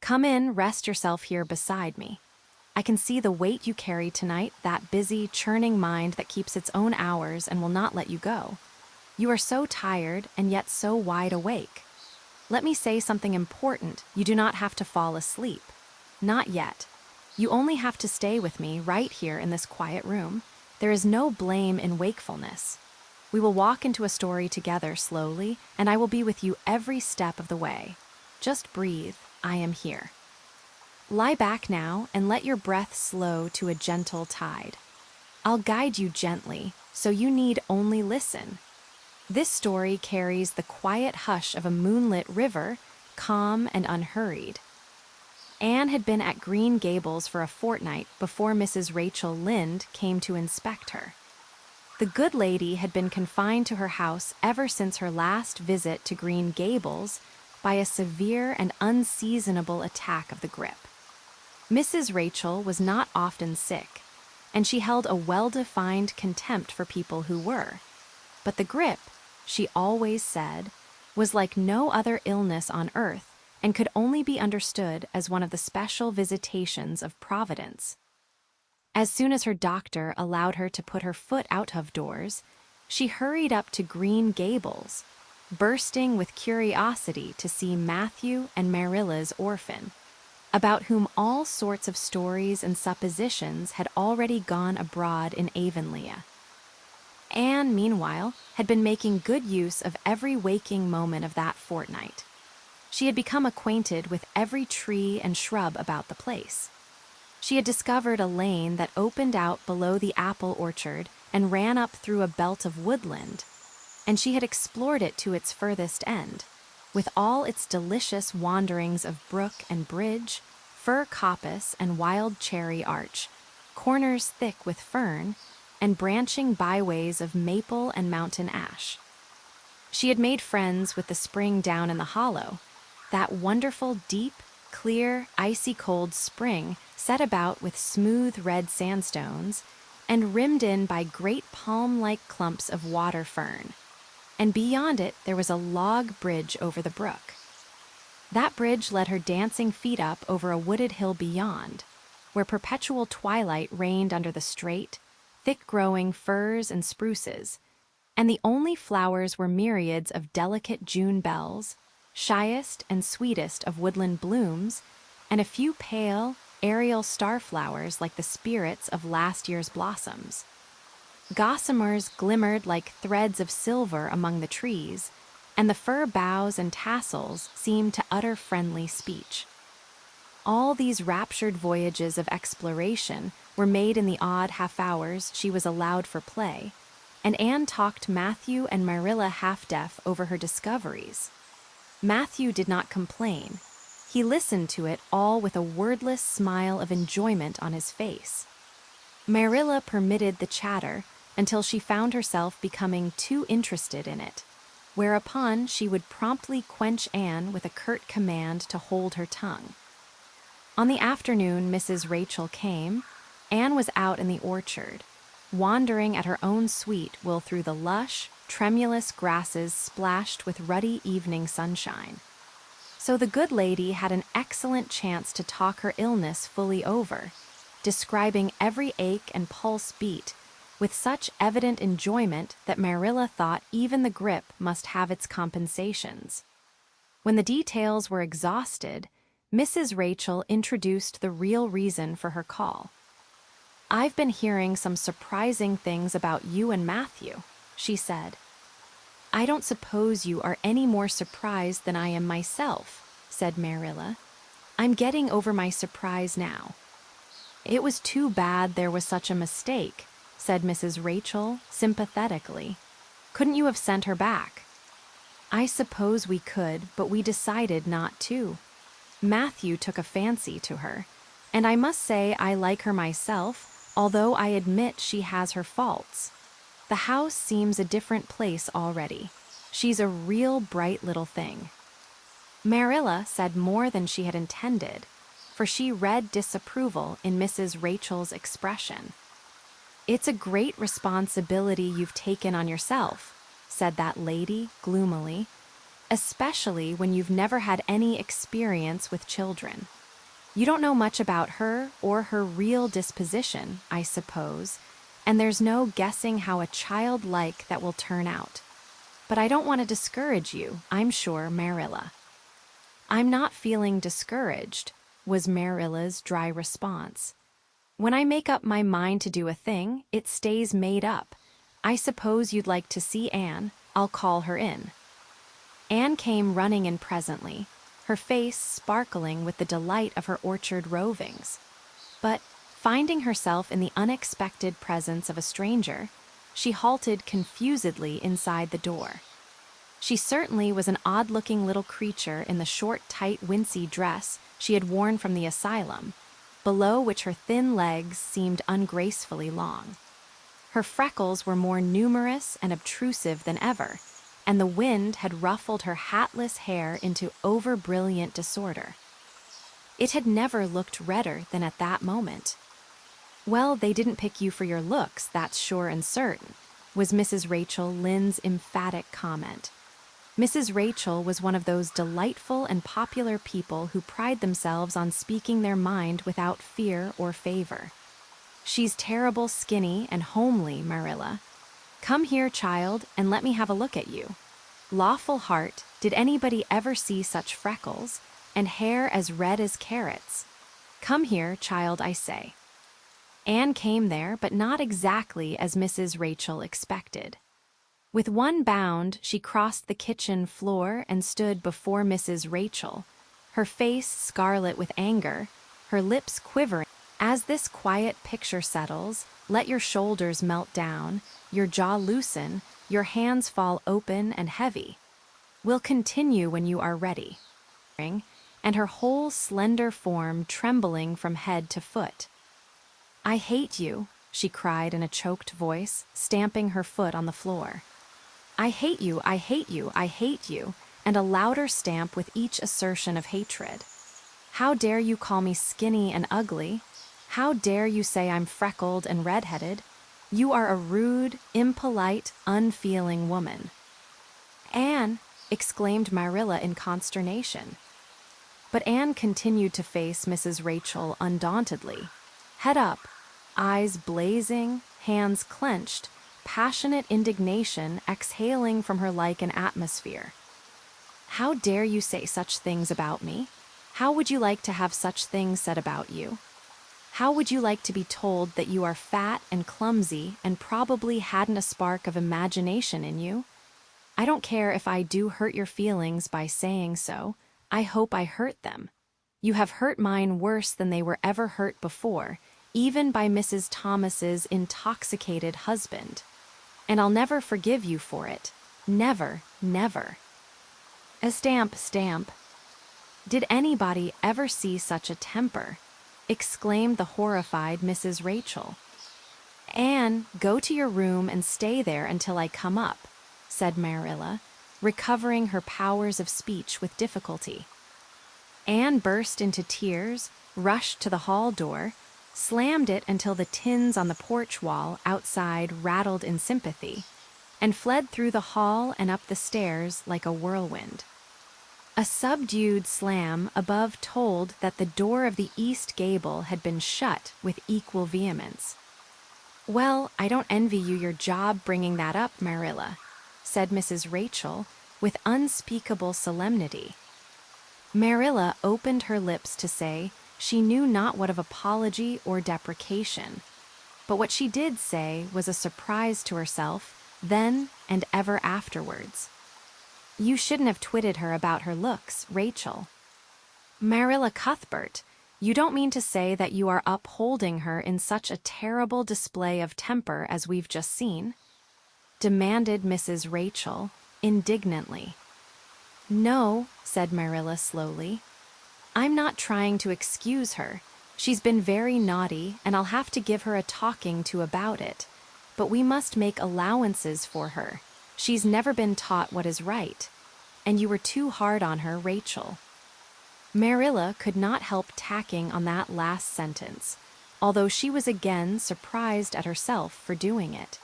Come in, rest yourself here beside me. I can see the weight you carry tonight, that busy, churning mind that keeps its own hours and will not let you go. You are so tired and yet so wide awake. Let me say something important. You do not have to fall asleep. Not yet. You only have to stay with me right here in this quiet room. There is no blame in wakefulness. We will walk into a story together slowly, and I will be with you every step of the way. Just breathe. I am here. Lie back now and let your breath slow to a gentle tide. I'll guide you gently, so you need only listen. This story carries the quiet hush of a moonlit river, calm and unhurried. Anne had been at Green Gables for a fortnight before Mrs. Rachel Lynde came to inspect her. The good lady had been confined to her house ever since her last visit to Green Gables by a severe and unseasonable attack of the grip. Mrs. Rachel was not often sick, and she held a well-defined contempt for people who were. But the grip, she always said, was like no other illness on earth and could only be understood as one of the special visitations of Providence. As soon as her doctor allowed her to put her foot out of doors, she hurried up to Green Gables, bursting with curiosity to see Matthew and Marilla's orphan, about whom all sorts of stories and suppositions had already gone abroad in Avonlea. Anne, meanwhile, had been making good use of every waking moment of that fortnight. She had become acquainted with every tree and shrub about the place. She had discovered a lane that opened out below the apple orchard and ran up through a belt of woodland, and she had explored it to its furthest end, with all its delicious wanderings of brook and bridge, fir coppice and wild cherry arch, corners thick with fern, and branching byways of maple and mountain ash. She had made friends with the spring down in the hollow, that wonderful deep, clear, icy-cold spring set about with smooth red sandstones and rimmed in by great palm-like clumps of water fern, and beyond it there was a log bridge over the brook. That bridge led her dancing feet up over a wooded hill beyond, where perpetual twilight reigned under the straight, thick-growing firs and spruces, and the only flowers were myriads of delicate June bells, shyest and sweetest of woodland blooms, and a few pale, aerial starflowers like the spirits of last year's blossoms. Gossamers glimmered like threads of silver among the trees, and the fir boughs and tassels seemed to utter friendly speech. All these raptured voyages of exploration were made in the odd half-hours she was allowed for play, and Anne talked Matthew and Marilla half-deaf over her discoveries. Matthew did not complain. He listened to it all with a wordless smile of enjoyment on his face. Marilla permitted the chatter until she found herself becoming too interested in it, whereupon she would promptly quench Anne with a curt command to hold her tongue. On the afternoon Mrs. Rachel came, Anne was out in the orchard, wandering at her own sweet will through the lush, tremulous grasses splashed with ruddy evening sunshine. So the good lady had an excellent chance to talk her illness fully over, describing every ache and pulse beat with such evident enjoyment that Marilla thought even the grip must have its compensations. When the details were exhausted, Mrs. Rachel introduced the real reason for her call. "I've been hearing some surprising things about you and Matthew," she said. "I don't suppose you are any more surprised than I am myself," said Marilla. "I'm getting over my surprise now." "It was too bad there was such a mistake," said Mrs. Rachel sympathetically. "Couldn't you have sent her back?" "I suppose we could, but we decided not to. Matthew took a fancy to her, and I must say I like her myself, although I admit she has her faults. The house seems a different place already. She's a real bright little thing." Marilla said more than she had intended, for she read disapproval in Mrs. Rachel's expression. "It's a great responsibility you've taken on yourself," said that lady gloomily. especially when you've never had any experience with children. You don't know much about her or her real disposition, I suppose, and there's no guessing how a child like that will turn out. But I don't want to discourage you, I'm sure, Marilla." "I'm not feeling discouraged," was Marilla's dry response. "When I make up my mind to do a thing, it stays made up. I suppose you'd like to see Anne. I'll call her in." Anne came running in presently, her face sparkling with the delight of her orchard rovings. But, finding herself in the unexpected presence of a stranger, she halted confusedly inside the door. She certainly was an odd-looking little creature in the short, tight, wincey dress she had worn from the asylum, below which her thin legs seemed ungracefully long. Her freckles were more numerous and obtrusive than ever, and the wind had ruffled her hatless hair into over-brilliant disorder. It had never looked redder than at that moment. "Well, they didn't pick you for your looks, that's sure and certain," was Mrs. Rachel Lynde's emphatic comment. Mrs. Rachel was one of those delightful and popular people who pride themselves on speaking their mind without fear or favor. "She's terrible skinny and homely, Marilla. Come here, child, and let me have a look at you. Lawful heart, did anybody ever see such freckles, and hair as red as carrots? Come here, child, I say." Anne came there, but not exactly as Mrs. Rachel expected. With one bound, she crossed the kitchen floor and stood before Mrs. Rachel, her face scarlet with anger, her lips quivering. "As this quiet picture settles, let your shoulders melt down, your jaw loosen, your hands fall open and heavy. We'll continue when you are ready." And her whole slender form trembling from head to foot. "I hate you," she cried in a choked voice, stamping her foot on the floor. "I hate you, I hate you, I hate you," and a louder stamp with each assertion of hatred. "How dare you call me skinny and ugly? How dare you say I'm freckled and redheaded? You are a rude, impolite, unfeeling woman." "Anne!" exclaimed Marilla in consternation. But Anne continued to face Mrs. Rachel undauntedly, head up, eyes blazing, hands clenched, passionate indignation exhaling from her like an atmosphere. "How dare you say such things about me? How would you like to have such things said about you? How would you like to be told that you are fat and clumsy and probably hadn't a spark of imagination in you? I don't care if I do hurt your feelings by saying so. I hope I hurt them. You have hurt mine worse than they were ever hurt before, even by Mrs. Thomas's intoxicated husband. And I'll never forgive you for it. Never, never." Stamp. "Did anybody ever see such a temper?" exclaimed the horrified Mrs. Rachel. "Anne, go to your room and stay there until I come up," said Marilla, recovering her powers of speech with difficulty. Anne burst into tears, rushed to the hall door, slammed it until the tins on the porch wall outside rattled in sympathy, and fled through the hall and up the stairs like a whirlwind. A subdued slam above told that the door of the east gable had been shut with equal vehemence. "Well, I don't envy you your job bringing that up, Marilla," said Mrs. Rachel with unspeakable solemnity. Marilla opened her lips to say she knew not what of apology or deprecation, but what she did say was a surprise to herself then and ever afterwards. "You shouldn't have twitted her about her looks, Rachel." "Marilla Cuthbert, you don't mean to say that you are upholding her in such a terrible display of temper as we've just seen?" demanded Mrs. Rachel indignantly. "No," said Marilla slowly. "I'm not trying to excuse her. She's been very naughty, and I'll have to give her a talking to about it. But we must make allowances for her. She's never been taught what is right. And you were too hard on her, Rachel." Marilla could not help tacking on that last sentence, although she was again surprised at herself for doing it.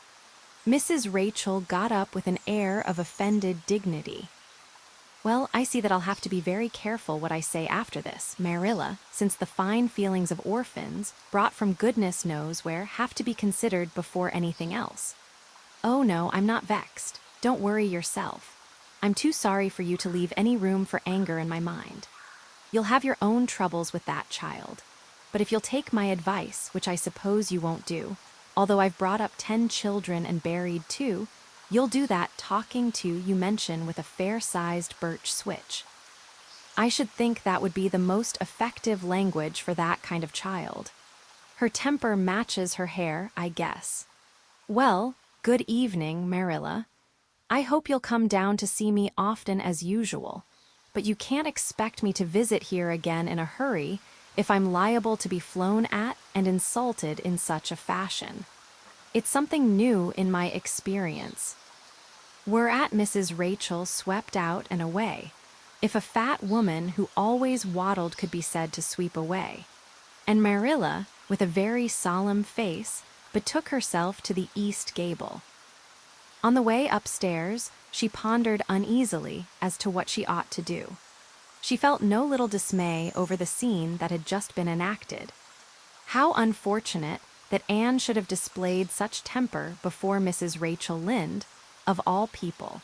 Mrs. Rachel got up with an air of offended dignity. Well, I see that I'll have to be very careful what I say after this, Marilla, since the fine feelings of orphans, brought from goodness knows where, have to be considered before anything else. Oh no, I'm not vexed. Don't worry yourself. I'm too sorry for you to leave any room for anger in my mind. You'll have your own troubles with that child. But if you'll take my advice, which I suppose you won't do, although I've brought up 10 children and buried 2, you'll do that talking to you mention with a fair-sized birch switch. I should think that would be the most effective language for that kind of child. Her temper matches her hair, I guess. Well, good evening, Marilla. I hope you'll come down to see me often as usual, but you can't expect me to visit here again in a hurry if I'm liable to be flown at and insulted in such a fashion. It's something new in my experience. We're at Mrs. Rachel swept out and away, if a fat woman who always waddled could be said to sweep away. And Marilla, with a very solemn face, betook herself to the east gable. On the way upstairs, she pondered uneasily as to what she ought to do. She felt no little dismay over the scene that had just been enacted. How unfortunate that Anne should have displayed such temper before Mrs. Rachel Lynde, of all people.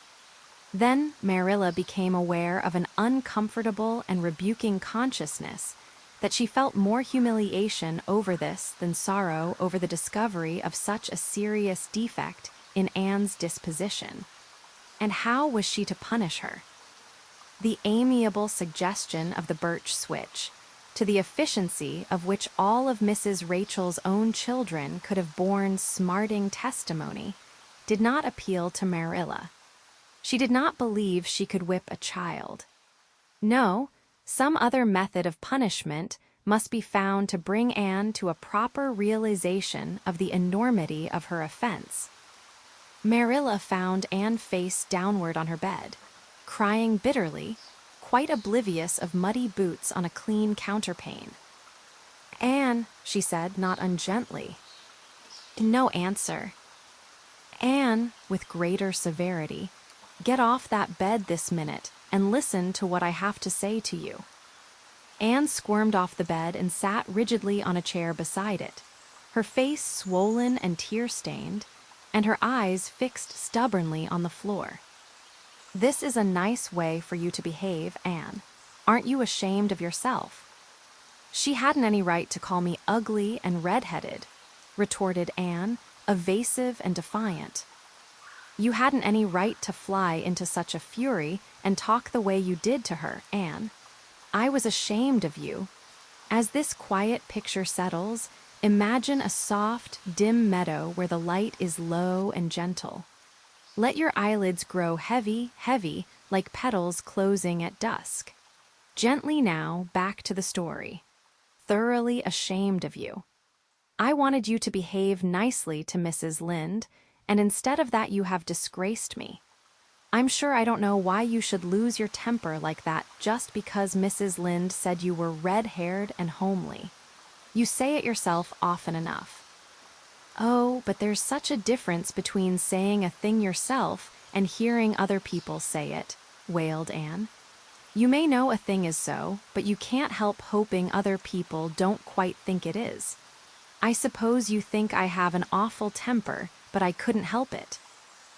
Then Marilla became aware of an uncomfortable and rebuking consciousness that she felt more humiliation over this than sorrow over the discovery of such a serious defect in Anne's disposition. And how was she to punish her? The amiable suggestion of the birch switch, to the efficiency of which all of Mrs. Rachel's own children could have borne smarting testimony, did not appeal to Marilla. She did not believe she could whip a child. No, some other method of punishment must be found to bring Anne to a proper realization of the enormity of her offense. Marilla found Anne face downward on her bed, crying bitterly, quite oblivious of muddy boots on a clean counterpane. "Anne," she said, not ungently. No answer. "Anne," with greater severity, "get off that bed this minute and listen to what I have to say to you." Anne squirmed off the bed and sat rigidly on a chair beside it, her face swollen and tear-stained, and her eyes fixed stubbornly on the floor. "This is a nice way for you to behave, Anne. Aren't you ashamed of yourself?" "She hadn't any right to call me ugly and red-headed," retorted Anne, evasive and defiant. "You hadn't any right to fly into such a fury and talk the way you did to her, Anne. I was ashamed of you. As this quiet picture settles, imagine a soft, dim meadow where the light is low and gentle. Let your eyelids grow heavy, heavy, like petals closing at dusk. Gently now, back to the story. Thoroughly ashamed of you. I wanted you to behave nicely to Mrs. Lynde, and instead of that you have disgraced me. I'm sure I don't know why you should lose your temper like that just because Mrs. Lynde said you were red-haired and homely. You say it yourself often enough." "Oh, but there's such a difference between saying a thing yourself and hearing other people say it," wailed Anne. "You may know a thing is so, but you can't help hoping other people don't quite think it is. I suppose you think I have an awful temper, but I couldn't help it."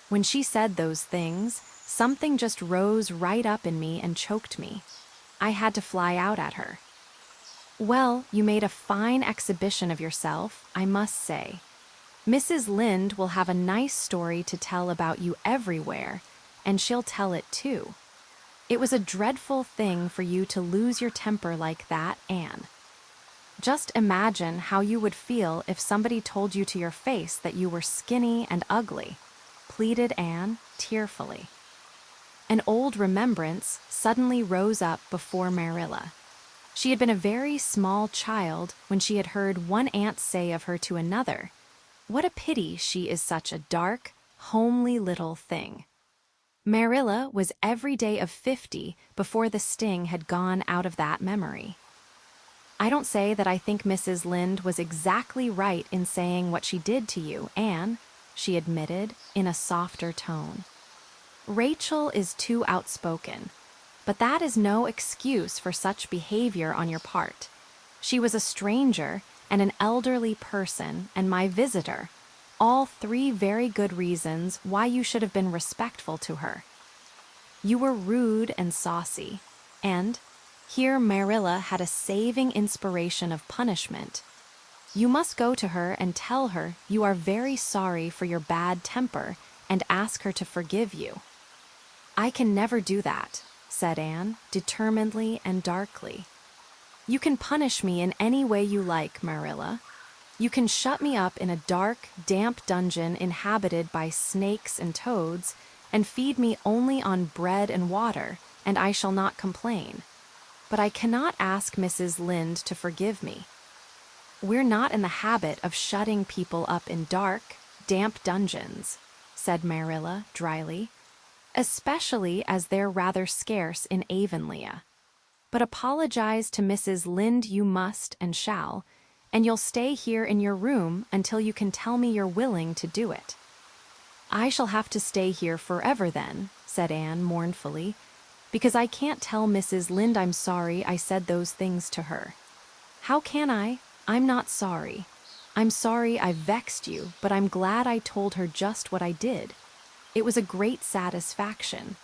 When she said those things, something just rose right up in me and choked me. I had to fly out at her. "Well, you made a fine exhibition of yourself, I must say. Mrs. Lynde will have a nice story to tell about you everywhere, and she'll tell it too. It was a dreadful thing for you to lose your temper like that, Anne. Just imagine how you would feel if somebody told you to your face that you were skinny and ugly," pleaded Anne, tearfully. An old remembrance suddenly rose up before Marilla. She had been a very small child when she had heard one aunt say of her to another, "What a pity she is such a dark, homely little thing." Marilla was every day of 50 before the sting had gone out of that memory. "I don't say that I think Mrs. Lynde was exactly right in saying what she did to you, Anne," she admitted in a softer tone. "Rachel is too outspoken. But that is no excuse for such behavior on your part. She was a stranger and an elderly person and my visitor, all three very good reasons why you should have been respectful to her. You were rude and saucy, and here Marilla had a saving inspiration of punishment. You must go to her and tell her you are very sorry for your bad temper and ask her to forgive you. I can never do that, said Anne, determinedly and darkly. You can punish me in any way you like, Marilla. You can shut me up in a dark, damp dungeon inhabited by snakes and toads, and feed me only on bread and water, and I shall not complain. But I cannot ask Mrs. Lynde to forgive me. We're not in the habit of shutting people up in dark, damp dungeons, said Marilla dryly, especially as they're rather scarce in Avonlea. But apologize to Mrs. Lynde you must and shall, and you'll stay here in your room until you can tell me you're willing to do it. I shall have to stay here forever then, said Anne mournfully, because I can't tell Mrs. Lynde I'm sorry I said those things to her. How can I? I'm not sorry. I'm sorry I vexed you, but I'm glad I told her just what I did. It was a great satisfaction.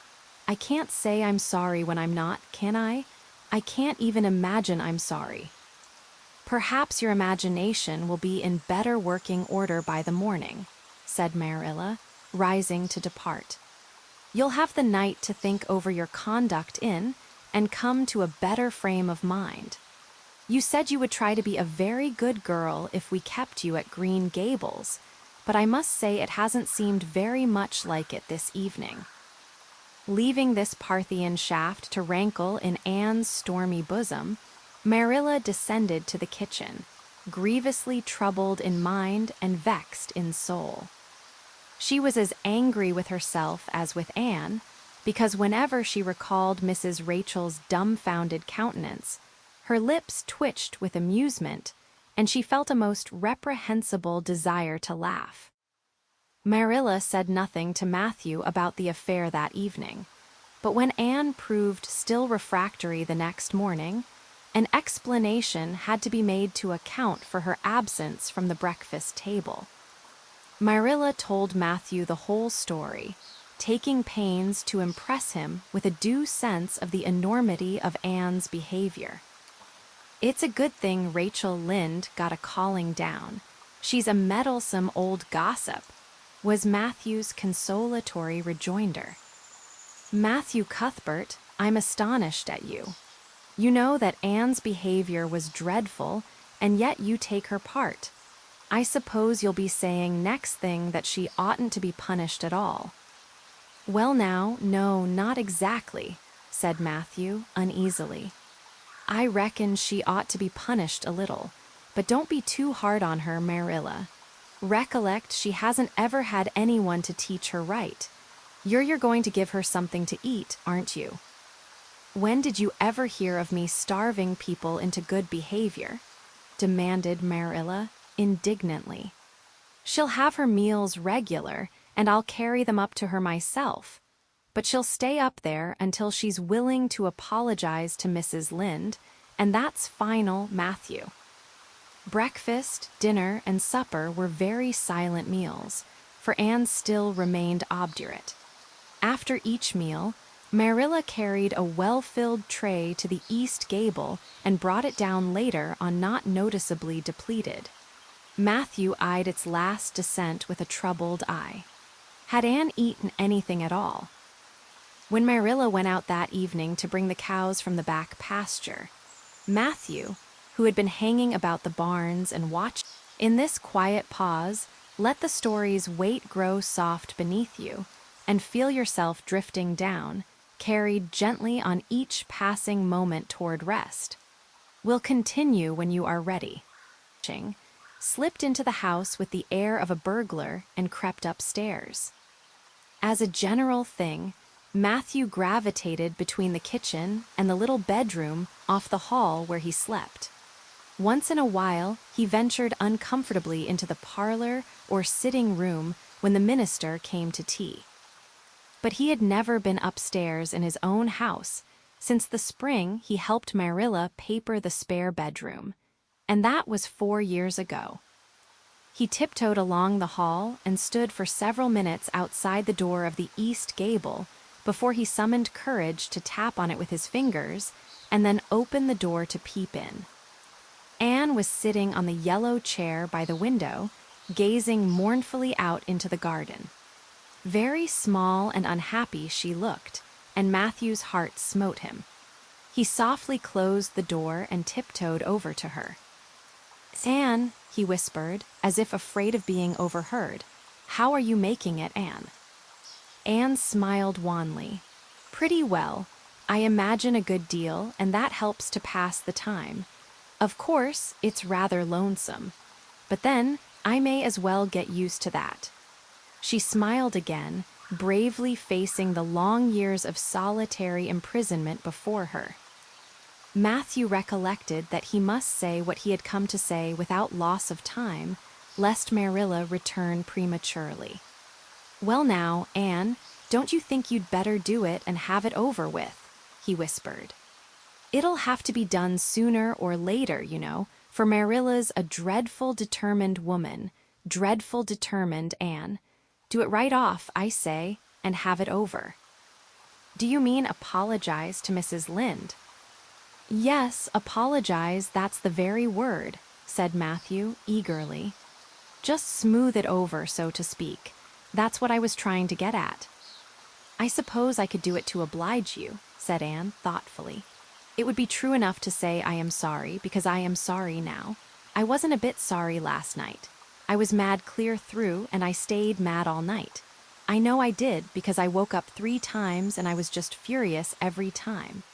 I can't say I'm sorry when I'm not, can I? I can't even imagine I'm sorry. Perhaps your imagination will be in better working order by the morning, said Marilla, rising to depart. You'll have the night to think over your conduct in and come to a better frame of mind. You said you would try to be a very good girl if we kept you at Green Gables, but I must say it hasn't seemed very much like it this evening. Leaving this Parthian shaft to rankle in Anne's stormy bosom, Marilla descended to the kitchen, grievously troubled in mind and vexed in soul. She was as angry with herself as with Anne, because whenever she recalled Mrs. Rachel's dumbfounded countenance, her lips twitched with amusement, and she felt a most reprehensible desire to laugh. Marilla said nothing to Matthew about the affair that evening, but when Anne proved still refractory the next morning, an explanation had to be made to account for her absence from the breakfast table. Marilla told Matthew the whole story, taking pains to impress him with a due sense of the enormity of Anne's behavior. It's a good thing Rachel Lynde got a calling down. She's a meddlesome old gossip, was Matthew's consolatory rejoinder. Matthew Cuthbert, I'm astonished at you. You know that Anne's behavior was dreadful, and yet you take her part. I suppose you'll be saying next thing that she oughtn't to be punished at all. Well now, no, not exactly, said Matthew uneasily. I reckon she ought to be punished a little, but don't be too hard on her, Marilla. Recollect she hasn't ever had anyone to teach her right. You're going to give her something to eat, aren't you? When did you ever hear of me starving people into good behavior? Demanded Marilla indignantly. She'll have her meals regular, and I'll carry them up to her myself. But she'll stay up there until she's willing to apologize to Mrs. Lynde, and that's final, Matthew. Breakfast, dinner, and supper were very silent meals, for Anne still remained obdurate. After each meal, Marilla carried a well-filled tray to the east gable and brought it down later on not noticeably depleted. Matthew eyed its last descent with a troubled eye. Had Anne eaten anything at all? When Marilla went out that evening to bring the cows from the back pasture, Matthew, who had been hanging about the barns and watched, in this quiet pause, let the story's weight grow soft beneath you, and feel yourself drifting down, carried gently on each passing moment toward rest. We'll continue when you are ready. Slipped into the house with the air of a burglar and crept upstairs. As a general thing, Matthew gravitated between the kitchen and the little bedroom off the hall where he slept. Once in a while, he ventured uncomfortably into the parlor or sitting room when the minister came to tea. But he had never been upstairs in his own house Since the spring, he helped Marilla paper the spare bedroom, and that was 4 years ago. He tiptoed along the hall and stood for several minutes outside the door of the east gable before he summoned courage to tap on it with his fingers and then open the door to peep in. Anne was sitting on the yellow chair by the window, gazing mournfully out into the garden. Very small and unhappy she looked, and Matthew's heart smote him. He softly closed the door and tiptoed over to her. "Anne," he whispered, as if afraid of being overheard, "how are you making it, Anne?" Anne smiled wanly. "Pretty well. I imagine a good deal, and that helps to pass the time. Of course, it's rather lonesome. But then, I may as well get used to that." She smiled again, bravely facing the long years of solitary imprisonment before her. Matthew recollected that he must say what he had come to say without loss of time, lest Marilla return prematurely. "Well now, Anne, don't you think you'd better do it and have it over with?" he whispered. "It'll have to be done sooner or later, you know, for Marilla's a dreadful determined woman, dreadful determined, Anne. Do it right off, I say, and have it over." "Do you mean apologize to Mrs. Lynde?" "Yes, apologize, that's the very word," said Matthew eagerly. "Just smooth it over, so to speak. That's what I was trying to get at." "I suppose I could do it to oblige you," said Anne thoughtfully. "It would be true enough to say I am sorry, because I am sorry now. I wasn't a bit sorry last night. I was mad clear through, and I stayed mad all night. I know I did, because I woke up 3 times and I was just furious every time.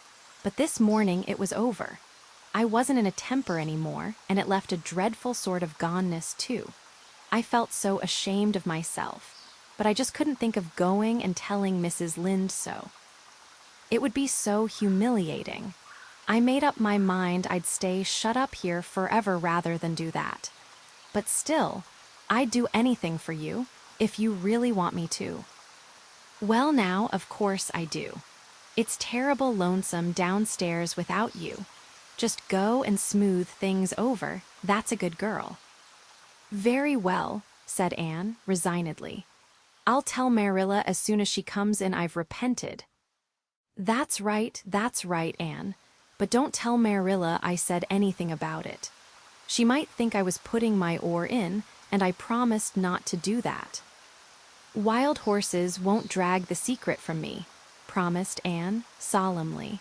But this morning it was over. I wasn't in a temper anymore, and it left a dreadful sort of goneness too. I felt so ashamed of myself, but I just couldn't think of going and telling Mrs. Lynde so. It would be so humiliating. I made up my mind I'd stay shut up here forever rather than do that. But still, I'd do anything for you, if you really want me to." "Well now, of course I do. It's terrible lonesome downstairs without you. Just go and smooth things over, that's a good girl." "Very well," said Anne, resignedly. "I'll tell Marilla as soon as she comes in I've repented." That's right, Anne. But don't tell Marilla I said anything about it. She might think I was putting my oar in, and I promised not to do that." "Wild horses won't drag the secret from me," promised Anne, solemnly.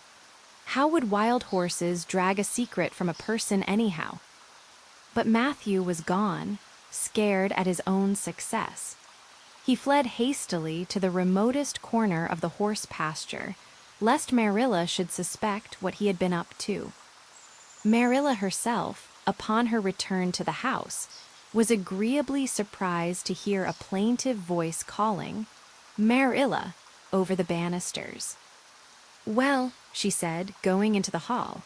"How would wild horses drag a secret from a person anyhow?" But Matthew was gone, scared at his own success. He fled hastily to the remotest corner of the horse pasture, lest Marilla should suspect what he had been up to. Marilla herself, upon her return to the house, was agreeably surprised to hear a plaintive voice calling, "Marilla," over the banisters. "Well," she said, going into the hall,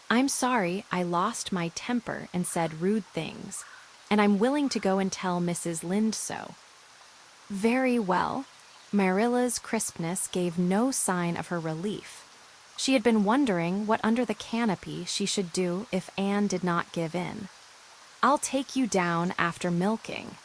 "I'm sorry I lost my temper and said rude things, and I'm willing to go and tell Mrs. Lynde so." "Very well." Marilla's crispness gave no sign of her relief. She had been wondering what under the canopy she should do if Anne did not give in. "I'll take you down after milking."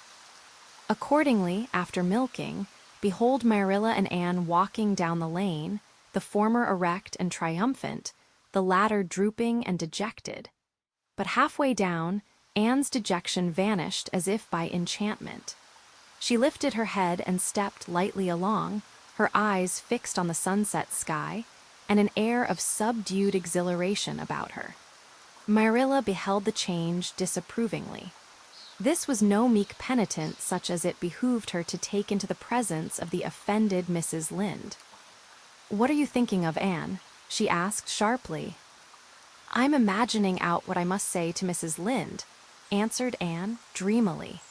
Accordingly, after milking, behold Marilla and Anne walking down the lane, the former erect and triumphant, the latter drooping and dejected. But halfway down, Anne's dejection vanished as if by enchantment. She lifted her head and stepped lightly along, her eyes fixed on the sunset sky, and an air of subdued exhilaration about her. Marilla beheld the change disapprovingly. This was no meek penitent such as it behooved her to take into the presence of the offended Mrs. Lynde. "What are you thinking of, Anne?" she asked sharply. "I'm imagining out what I must say to Mrs. Lynde," answered Anne dreamily.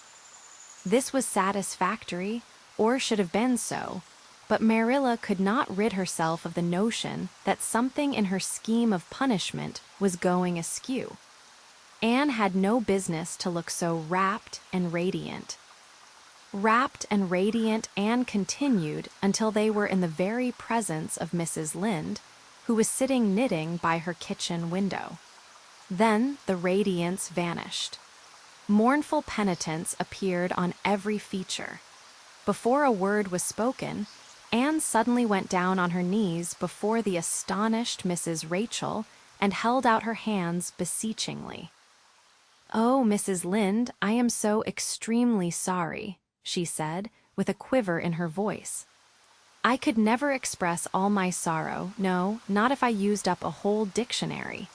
This was satisfactory, or should have been so, but Marilla could not rid herself of the notion that something in her scheme of punishment was going askew. Anne had no business to look so rapt and radiant. Rapt and radiant Anne continued until they were in the very presence of Mrs. Lynde, who was sitting knitting by her kitchen window. Then the radiance vanished. Mournful penitence appeared on every feature. Before a word was spoken, Anne suddenly went down on her knees before the astonished Mrs. Rachel and held out her hands beseechingly. "Oh, Mrs. Lynde, I am so extremely sorry," she said, with a quiver in her voice. "I could never express all my sorrow, no, not if I used up a whole dictionary.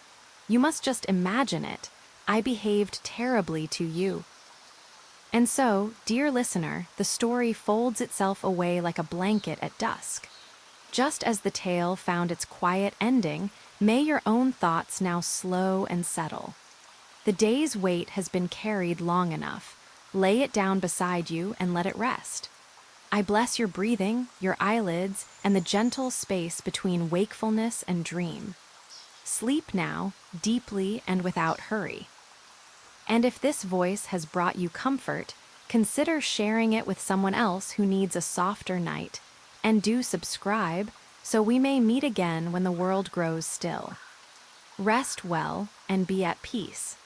You must just imagine it. I behaved terribly to you." And so, dear listener, the story folds itself away like a blanket at dusk. Just as the tale found its quiet ending, may your own thoughts now slow and settle. The day's weight has been carried long enough. Lay it down beside you and let it rest. I bless your breathing, your eyelids, and the gentle space between wakefulness and dream. Sleep now, deeply and without hurry. And if this voice has brought you comfort, consider sharing it with someone else who needs a softer night, and do subscribe so we may meet again when the world grows still. Rest well and be at peace.